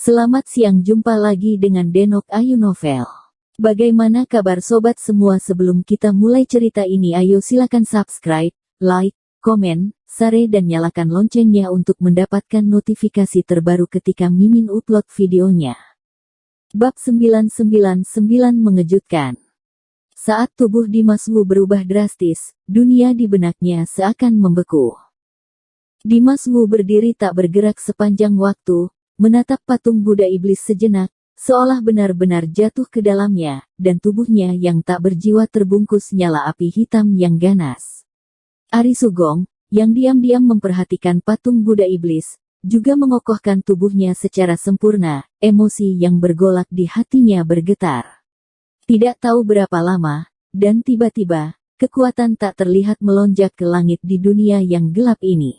Selamat siang, jumpa lagi dengan Denok Ayu Novel. Bagaimana kabar sobat semua? Sebelum kita mulai cerita ini, ayo silakan subscribe, like, komen, share dan nyalakan loncengnya untuk mendapatkan notifikasi terbaru ketika Mimin upload videonya. Bab 999 mengejutkan. Saat tubuh Dimas Wu berubah drastis, dunia di benaknya seakan membeku. Dimas Wu berdiri tak bergerak sepanjang waktu, menatap patung Buddha Iblis sejenak, seolah benar-benar jatuh ke dalamnya, dan tubuhnya yang tak berjiwa terbungkus nyala api hitam yang ganas. Ari Sugong, yang diam-diam memperhatikan patung Buddha Iblis, juga mengokohkan tubuhnya secara sempurna, emosi yang bergolak di hatinya bergetar. Tidak tahu berapa lama, dan tiba-tiba, kekuatan tak terlihat melonjak ke langit di dunia yang gelap ini.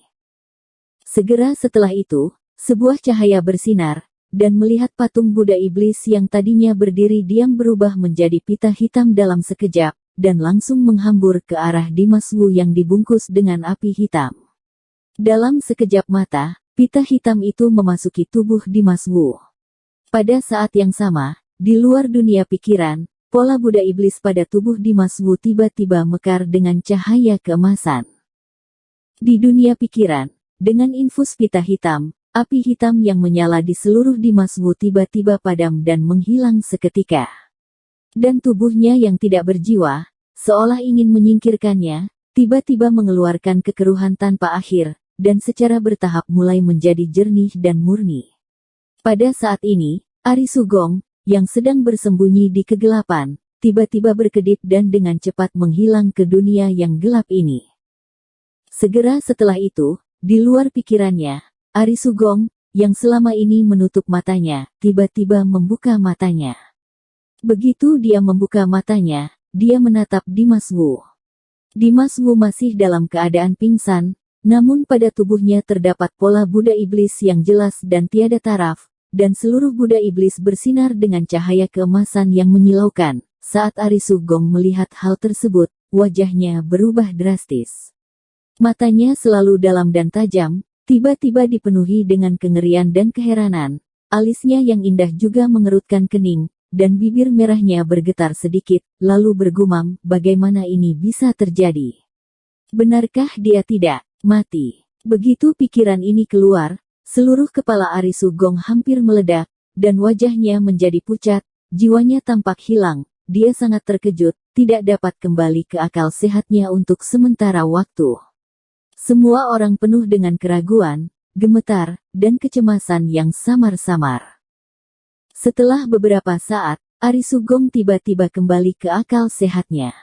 Segera setelah itu, sebuah cahaya bersinar, dan melihat patung Buddha Iblis yang tadinya berdiri diam berubah menjadi pita hitam dalam sekejap, dan langsung menghambur ke arah Dimas Wu yang dibungkus dengan api hitam. Dalam sekejap mata, pita hitam itu memasuki tubuh Dimas Wu. Pada saat yang sama, di luar dunia pikiran, pola Buddha Iblis pada tubuh Dimas Wu tiba-tiba mekar dengan cahaya keemasan. Di dunia pikiran, dengan infus pita hitam, api hitam yang menyala di seluruh Dimas Wu tiba-tiba padam dan menghilang seketika. Dan tubuhnya yang tidak berjiwa, seolah ingin menyingkirkannya, tiba-tiba mengeluarkan kekeruhan tanpa akhir, dan secara bertahap mulai menjadi jernih dan murni. Pada saat ini, Ari Sugong, yang sedang bersembunyi di kegelapan, tiba-tiba berkedip dan dengan cepat menghilang ke dunia yang gelap ini. Segera setelah itu, di luar pikirannya, Ari Sugong, yang selama ini menutup matanya, tiba-tiba membuka matanya. Begitu dia membuka matanya, dia menatap Dimas Wu. Dimas Wu masih dalam keadaan pingsan, namun pada tubuhnya terdapat pola Buddha Iblis yang jelas dan tiada taraf, dan seluruh Buddha Iblis bersinar dengan cahaya keemasan yang menyilaukan. Saat Ari Sugong melihat hal tersebut, wajahnya berubah drastis. Matanya selalu dalam dan tajam, tiba-tiba dipenuhi dengan kengerian dan keheranan, alisnya yang indah juga mengerutkan kening, dan bibir merahnya bergetar sedikit, lalu bergumam, bagaimana ini bisa terjadi? Benarkah dia tidak mati? Begitu pikiran ini keluar, seluruh kepala Ari Sugong hampir meledak, dan wajahnya menjadi pucat, jiwanya tampak hilang, dia sangat terkejut, tidak dapat kembali ke akal sehatnya untuk sementara waktu. Semua orang penuh dengan keraguan, gemetar, dan kecemasan yang samar-samar. Setelah beberapa saat, Ari Sugong tiba-tiba kembali ke akal sehatnya.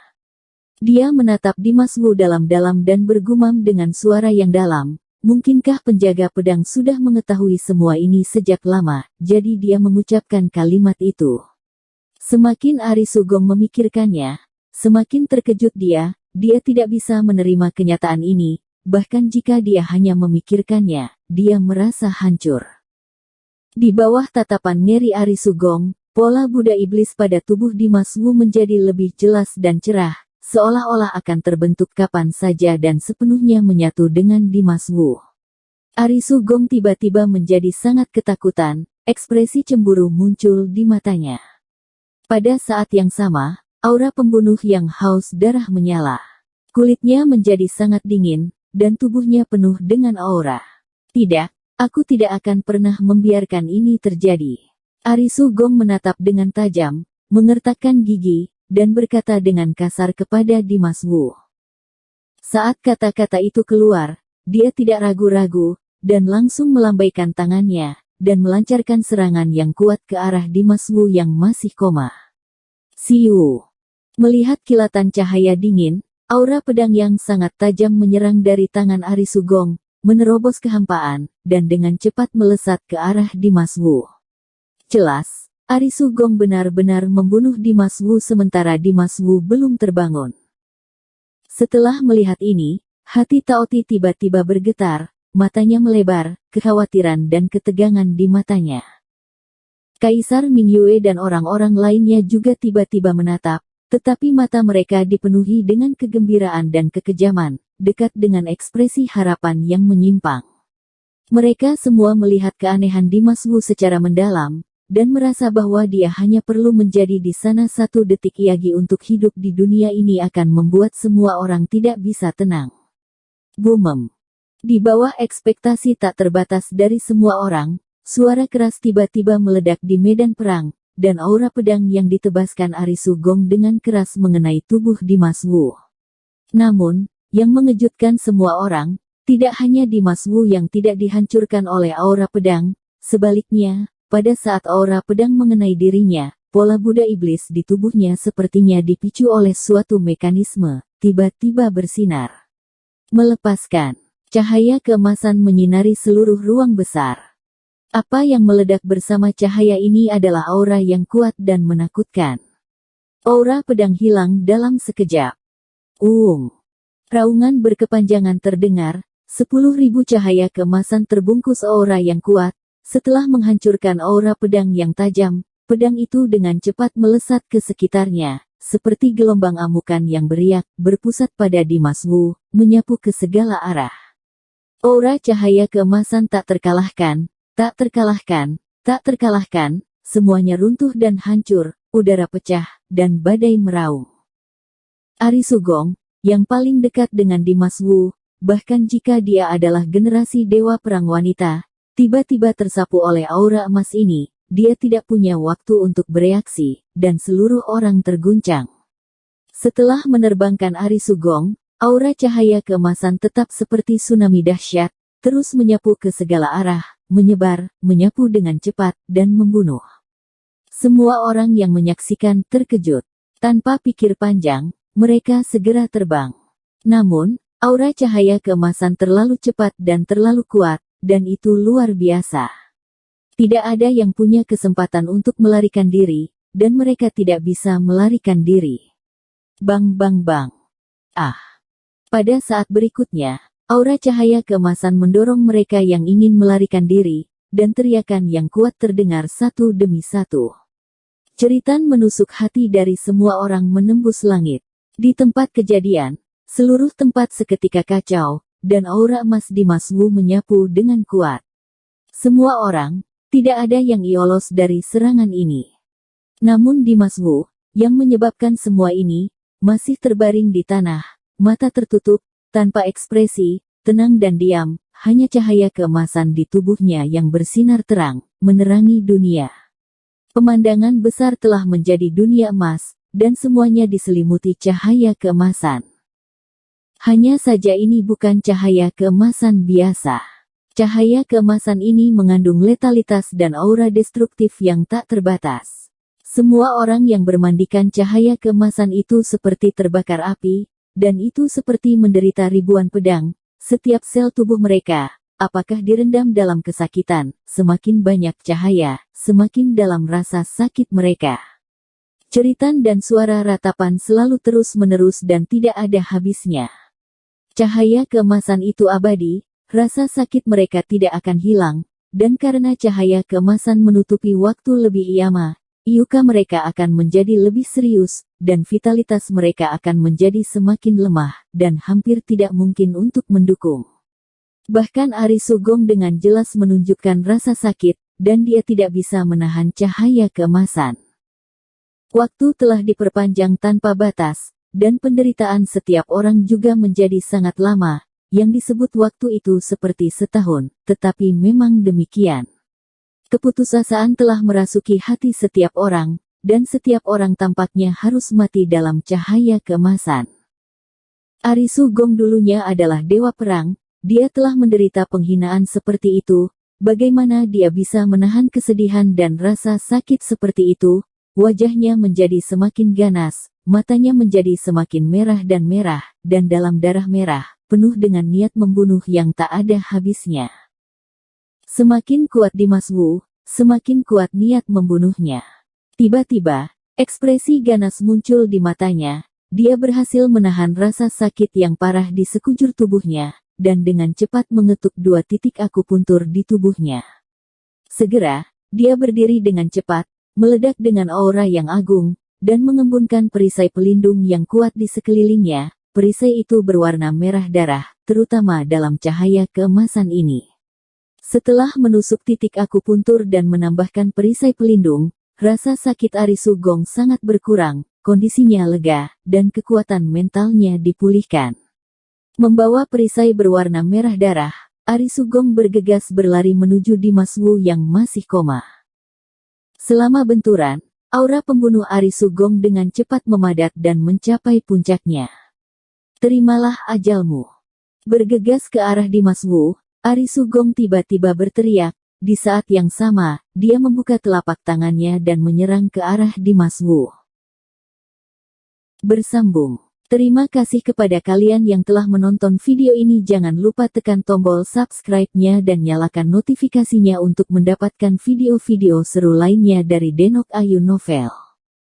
Dia menatap Dimas Wu dalam-dalam dan bergumam dengan suara yang dalam, mungkinkah penjaga pedang sudah mengetahui semua ini sejak lama, jadi dia mengucapkan kalimat itu. Semakin Ari Sugong memikirkannya, semakin terkejut dia tidak bisa menerima kenyataan ini. Bahkan jika dia hanya memikirkannya, dia merasa hancur. Di bawah tatapan ngeri Ari Sugong, pola Buddha Iblis pada tubuh Dimas Wu menjadi lebih jelas dan cerah, seolah-olah akan terbentuk kapan saja dan sepenuhnya menyatu dengan Dimas Wu. Ari Sugong tiba-tiba menjadi sangat ketakutan, ekspresi cemburu muncul di matanya. Pada saat yang sama, aura pembunuh yang haus darah menyala. Kulitnya menjadi sangat dingin, dan tubuhnya penuh dengan aura. Tidak, aku tidak akan pernah membiarkan ini terjadi. Ari Sugong menatap dengan tajam, mengertakkan gigi, dan berkata dengan kasar kepada Dimas Wu. Saat kata-kata itu keluar, dia tidak ragu-ragu, dan langsung melambaikan tangannya, dan melancarkan serangan yang kuat ke arah Dimas Wu yang masih koma. Siu. Melihat kilatan cahaya dingin, aura pedang yang sangat tajam menyerang dari tangan Ari Sugong, menerobos kehampaan, dan dengan cepat melesat ke arah Dimas Wu. Jelas, Ari Sugong benar-benar membunuh Dimas Wu sementara Dimas Wu belum terbangun. Setelah melihat ini, hati Taoti tiba-tiba bergetar, matanya melebar, kekhawatiran dan ketegangan di matanya. Kaisar Mingyue dan orang-orang lainnya juga tiba-tiba menatap, tetapi mata mereka dipenuhi dengan kegembiraan dan kekejaman, dekat dengan ekspresi harapan yang menyimpang. Mereka semua melihat keanehan Dimas Wu secara mendalam, dan merasa bahwa dia hanya perlu menjadi di sana 1 detik lagi untuk hidup di dunia ini akan membuat semua orang tidak bisa tenang. Bumem. Di bawah ekspektasi tak terbatas dari semua orang, suara keras tiba-tiba meledak di medan perang, dan aura pedang yang ditebaskan Ari Sugong dengan keras mengenai tubuh Dimas Wu. Namun, yang mengejutkan semua orang, tidak hanya Dimas Wu yang tidak dihancurkan oleh aura pedang, sebaliknya, pada saat aura pedang mengenai dirinya, pola Buddha iblis di tubuhnya sepertinya dipicu oleh suatu mekanisme, tiba-tiba bersinar. Melepaskan. Cahaya keemasan menyinari seluruh ruang besar. Apa yang meledak bersama cahaya ini adalah aura yang kuat dan menakutkan. Aura pedang hilang dalam sekejap. Raungan berkepanjangan terdengar, 10.000 cahaya keemasan terbungkus aura yang kuat. Setelah menghancurkan aura pedang yang tajam, pedang itu dengan cepat melesat ke sekitarnya, seperti gelombang amukan yang beriak, berpusat pada Dimas Wu, menyapu ke segala arah. Aura cahaya keemasan tak terkalahkan, semuanya runtuh dan hancur, udara pecah, dan badai meraung. Ari Sugong, yang paling dekat dengan Dimas Wu, bahkan jika dia adalah generasi dewa perang wanita, tiba-tiba tersapu oleh aura emas ini, dia tidak punya waktu untuk bereaksi, dan seluruh orang terguncang. Setelah menerbangkan Ari Sugong, aura cahaya keemasan tetap seperti tsunami dahsyat, terus menyapu ke segala arah, menyebar, menyapu dengan cepat, dan membunuh. Semua orang yang menyaksikan terkejut. Tanpa pikir panjang, mereka segera terbang. Namun, aura cahaya keemasan terlalu cepat dan terlalu kuat, dan itu luar biasa. Tidak ada yang punya kesempatan untuk melarikan diri, dan mereka tidak bisa melarikan diri. Bang bang bang. Pada saat berikutnya, aura cahaya keemasan mendorong mereka yang ingin melarikan diri, dan teriakan yang kuat terdengar satu demi satu. Jeritan menusuk hati dari semua orang menembus langit. Di tempat kejadian, seluruh tempat seketika kacau, dan aura emas Dimas Wu menyapu dengan kuat. Semua orang, tidak ada yang lolos dari serangan ini. Namun Dimas Wu, yang menyebabkan semua ini, masih terbaring di tanah, mata tertutup, tanpa ekspresi, tenang dan diam, hanya cahaya keemasan di tubuhnya yang bersinar terang, menerangi dunia. Pemandangan besar telah menjadi dunia emas, dan semuanya diselimuti cahaya keemasan. Hanya saja ini bukan cahaya keemasan biasa. Cahaya keemasan ini mengandung letalitas dan aura destruktif yang tak terbatas. Semua orang yang bermandikan cahaya keemasan itu seperti terbakar api, dan itu seperti menderita ribuan pedang. Setiap sel tubuh mereka, apakah direndam dalam kesakitan, semakin banyak cahaya, semakin dalam rasa sakit mereka. Jeritan dan suara ratapan selalu terus-menerus dan tidak ada habisnya. Cahaya keemasan itu abadi, rasa sakit mereka tidak akan hilang, dan karena cahaya keemasan menutupi waktu lebih lama, iuka mereka akan menjadi lebih serius, dan vitalitas mereka akan menjadi semakin lemah, dan hampir tidak mungkin untuk mendukung. Bahkan Ari Sugong dengan jelas menunjukkan rasa sakit, dan dia tidak bisa menahan cahaya keemasan. Waktu telah diperpanjang tanpa batas, dan penderitaan setiap orang juga menjadi sangat lama, yang disebut waktu itu seperti setahun, tetapi memang demikian. Keputusasaan telah merasuki hati setiap orang, dan setiap orang tampaknya harus mati dalam cahaya keemasan. Ari Sugong dulunya adalah dewa perang, dia telah menderita penghinaan seperti itu, bagaimana dia bisa menahan kesedihan dan rasa sakit seperti itu? Wajahnya menjadi semakin ganas, matanya menjadi semakin merah, dan dalam darah merah, penuh dengan niat membunuh yang tak ada habisnya. Semakin kuat Dimas Wu, semakin kuat niat membunuhnya. Tiba-tiba, ekspresi ganas muncul di matanya, dia berhasil menahan rasa sakit yang parah di sekujur tubuhnya, dan dengan cepat mengetuk 2 titik akupuntur di tubuhnya. Segera, dia berdiri dengan cepat, meledak dengan aura yang agung, dan mengembunkan perisai pelindung yang kuat di sekelilingnya. Perisai itu berwarna merah darah, terutama dalam cahaya keemasan ini. Setelah menusuk titik akupuntur dan menambahkan perisai pelindung, rasa sakit Ari Sugong sangat berkurang, kondisinya lega, dan kekuatan mentalnya dipulihkan. Membawa perisai berwarna merah darah, Ari Sugong bergegas berlari menuju Dimas Wu yang masih koma. Selama benturan, aura pembunuh Ari Sugong dengan cepat memadat dan mencapai puncaknya. Terimalah ajalmu. Bergegas ke arah Dimas Wu, Ari Sugong tiba-tiba berteriak. Di saat yang sama, dia membuka telapak tangannya dan menyerang ke arah Dimas Wu. Bersambung. Terima kasih kepada kalian yang telah menonton video ini. Jangan lupa tekan tombol subscribe-nya dan nyalakan notifikasinya untuk mendapatkan video-video seru lainnya dari Denok Ayu Novel.